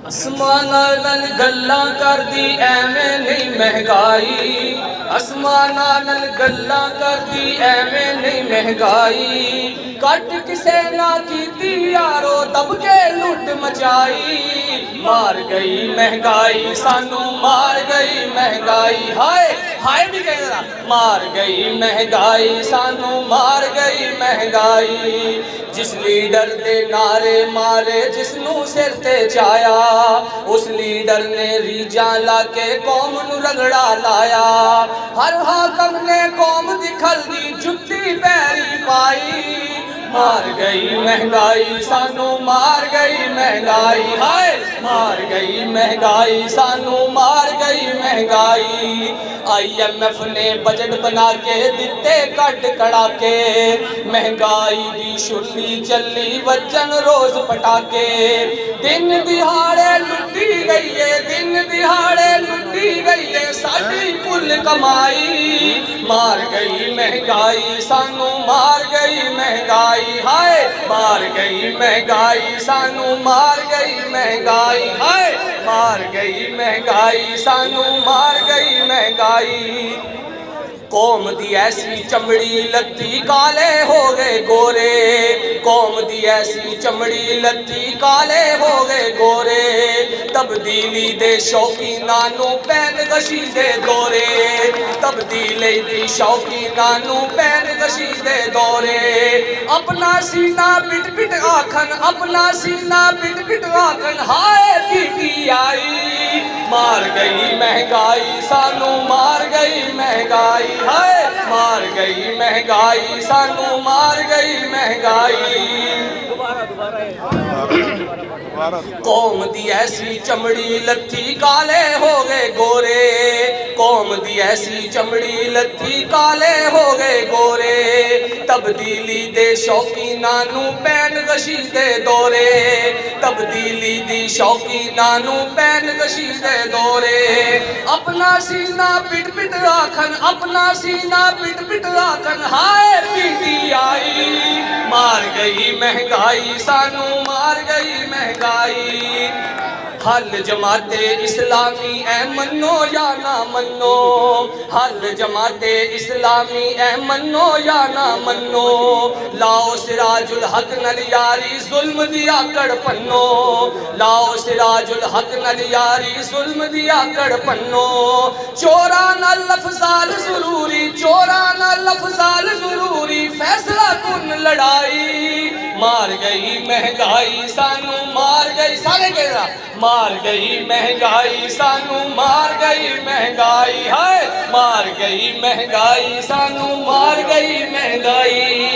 ਅਸਮਾਨਾਂ ਨਾਲ ਗੱਲਾਂ ਕਰਦੀ ਐਵੇਂ ਨਹੀਂ ਮਹਿੰਗਾਈ, ਅਸਮਾਨਾਂ ਨਾਲ ਗੱਲਾਂ ਕਰਦੀ ਐਵੇਂ ਨਹੀਂ ਮਹਿੰਗਾਈ। ਕੱਟ ਕਿਸੇ ਨਾ ਕੀਤੀ ਯਾਰੋ ਦਬ ਕੇ ਲੁੱਟ ਮਚਾਈ। ਮਾਰ ਗਈ ਮਹਿੰਗਾਈ ਸਾਨੂੰ, ਮਾਰ ਗਈ ਮਹਿੰਗਾਈ। ਹਾਏ ਹਾਏ ਵੀ ਕਹਿੰਦਾ, ਮਾਰ ਗਈ ਮਹਿੰਗਾਈ ਸਾਨੂੰ, ਮਾਰ ਗਈ ਮਹਿੰਗਾਈ। ਜਿਸ ਲੀਡਰ ਦੇ ਨਾਰੇ ਮਾਰੇ, ਜਿਸ ਨੂੰ ਸਿਰ ਤੇ ਚਾਇਆ, ਉਸ ਲੀਡਰ ਨੇ ਰੀਜਾਂ ਲਾ ਕੇ ਕੌਮ ਨੂੰ ਰਗੜਾ ਲਾਇਆ। ਹਰ ਹਾਕਮ ਨੇ ਕੌਮ ਦੀ ਖਲਦੀ ਜੁੱਤੀ ਪੈਰੀ ਪਾਈ। ਮਾਰ ਗਈ ਮਹਿੰਗਾਈ ਸਾਨੂੰ, ਮਾਰ ਗਈ ਮਹਿੰਗਾਈ। ਹਾਏ ਮਾਰ ਗਈ ਮਹਿੰਗਾਈ ਸਾਨੂੰ, ਮਾਰ ਗਈ ਮਹਿੰਗਾਈ। IMF ਨੇ ਬਜਟ ਬਣਾ ਕੇ ਦਿੱਤੇ ਕੱਟ ਕੜਾਕੇ, ਮਹਿੰਗਾਈ ਦੀ ਛੁੱਲੀ ਚੱਲੀ ਵੱਜਣ ਰੋਜ਼ ਪਟਾਕੇ। ਦਿਨ ਦਿਹਾੜੇ ਲੁੱਟੀ ਗਈ ਏ, ਦਿਨ ਦਿਹਾੜੇ ਲੁੱਟੀ ਗਈ ਏ ਸਾਡੀ ਕੁੱਲ ਕਮਾਈ। ਮਾਰ ਗਈ ਮਹਿੰਗਾਈ ਸਾਨੂੰ, ਮਾਰ ਗਈ ਮਹਿੰਗਾਈ। ਹਾਏ ਮਾਰ ਗਈ ਮਹਿੰਗਾਈ ਸਾਨੂੰ, ਮਾਰ ਗਈ ਮਹਿੰਗਾਈ। ਹਾਏ ਮਾਰ ਗਈ ਮਹਿੰਗਾਈ ਸਾਨੂੰ, ਮਾਰ ਗਈ ਮਹਿੰਗਾਈ। ਕੌਮ ਦੀ ਐਸੀ ਚਮੜੀ ਲੱਤੀ ਕਾਲੇ ਹੋ ਗਏ ਗੋਰੇ, ਕੌਮ ਦੀ ਐਸੀ ਚਮੜੀ ਲੱਤੀ ਕਾਲੇ ਹੋ ਗਏ ਗੋਰੇ। ਤਬਦੀਲੀ ਦੇ ਸ਼ੌਕੀਨਾਂ ਨੂੰ ਪੈਨਕਸ਼ੀ ਦੇ ਦੌਰੇ, ਤਬਦੀਲੀ ਦੀ ਸ਼ੌਕੀਨਾਂ ਨੂੰ ਪੈਨਕਸ਼ੀ ਦੇ ਦੌਰੇ। ਆਪਣਾ ਸੀਨਾ ਪਿਟ ਪਿਟ ਆਖਣ, ਆਪਣਾ ਸੀਨਾ ਪਿਟ ਪਿਟ ਆਖਣ, ਹਾਏ PTI। ਮਾਰ ਗਈ ਮਹਿੰਗਾਈ ਸਾਨੂੰ, ਮਾਰ ਗਈ ਮਹਿੰਗਾਈ। ਹਾਏ ਮਾਰ ਗਈ ਮਹਿੰਗਾਈ ਸਾਨੂੰ, ਮਾਰ ਗਈ ਮਹਿੰਗਾਈ। ਕੌਮ ਦੀ ਐਸੀ ਚਮੜੀ ਲੱਥੀ ਕਾਲੇ ਹੋ ਗਏ ਗੋਰੇ, ਕੌਮ ਦੀ ਐਸੀ ਚਮੜੀ ਲੱਥੀ ਕਾਲੇ ਹੋ ਗਏ ਗੋਰੇ। ਤਬਦੀਲੀ ਦੇ ਸ਼ੌਕੀਨਾਂ ਨੂੰ ਪੈਨਕਸ਼ੀ ਦੇ ਦੌਰੇ, ਤਬਦੀਲੀ ਦੀ ਸ਼ੌਕੀਨਾਂ ਨੂੰ ਪੈਨਕਸ਼ੀ ਦੇ ਦੌਰੇ। ਆਪਣਾ ਸੀਨਾ ਪਿਟ ਪਿਟ ਆਖਣ, ਆਪਣਾ ਸੀਨਾ ਪਿਟ ਪਿਟ ਆਖਣ, ਹਾਏ PTI। ਮਾਰ ਗਈ ਮਹਿੰਗਾਈ ਸਾਨੂੰ, ਮਾਰ ਗਈ ਮਹਿੰਗਾਈ। ਹੱਲ ਜਮਾਤੇ ਇਸਲਾਮੀ ਐ ਮੰਨੋ ਜਾਂ ਨਾ ਮੰਨੋ, ਹੱਲ ਜਮਾਤੇ ਇਸਲਾਮੀ ਐ ਮੰਨੋ ਜਾਂ ਨਾ ਮੰਨੋ। ਲਾਓ ਸਿਰਾਜੁਲ ਹਕ ਨਾਲ ਯਾਰੀ, ਜ਼ੁਲਮ ਦੀ ਆਕੜ ਪੰਨੋ। ਲਾਓ ਸਿਰਾਜੁਲ ਹਕ ਨਾਲ ਯਾਰੀ, ਜ਼ੁਲਮ ਦੀ ਆਕੜ ਪੰਨੋ। ਚੋਰਾਂ ਨਾਲ ਲਫ਼ਜ਼ਾਲ ਜ਼ਰੂਰੀ, ਚੋਰਾਂ ਨਾਲ ਲਫ਼ਜ਼ਾਲ ਜ਼ਰੂਰੀ, ਫੈਸਲਾ ਕੁਨ ਲੜਾਈ। ਮਾਰ ਗਈ ਮਹਿੰਗਾਈ ਸਾਨੂੰ, ਮਾਰ ਗਈ, ਸਾਰੇ ਕਹਿਣਾ ਮਾਰ ਗਈ ਮਹਿੰਗਾਈ ਸਾਨੂੰ, ਮਾਰ ਗਈ ਮਹਿੰਗਾਈ। ਹਾਏ ਮਾਰ ਗਈ ਮਹਿੰਗਾਈ ਸਾਨੂੰ, ਮਾਰ ਗਈ ਮਹਿੰਗਾਈ।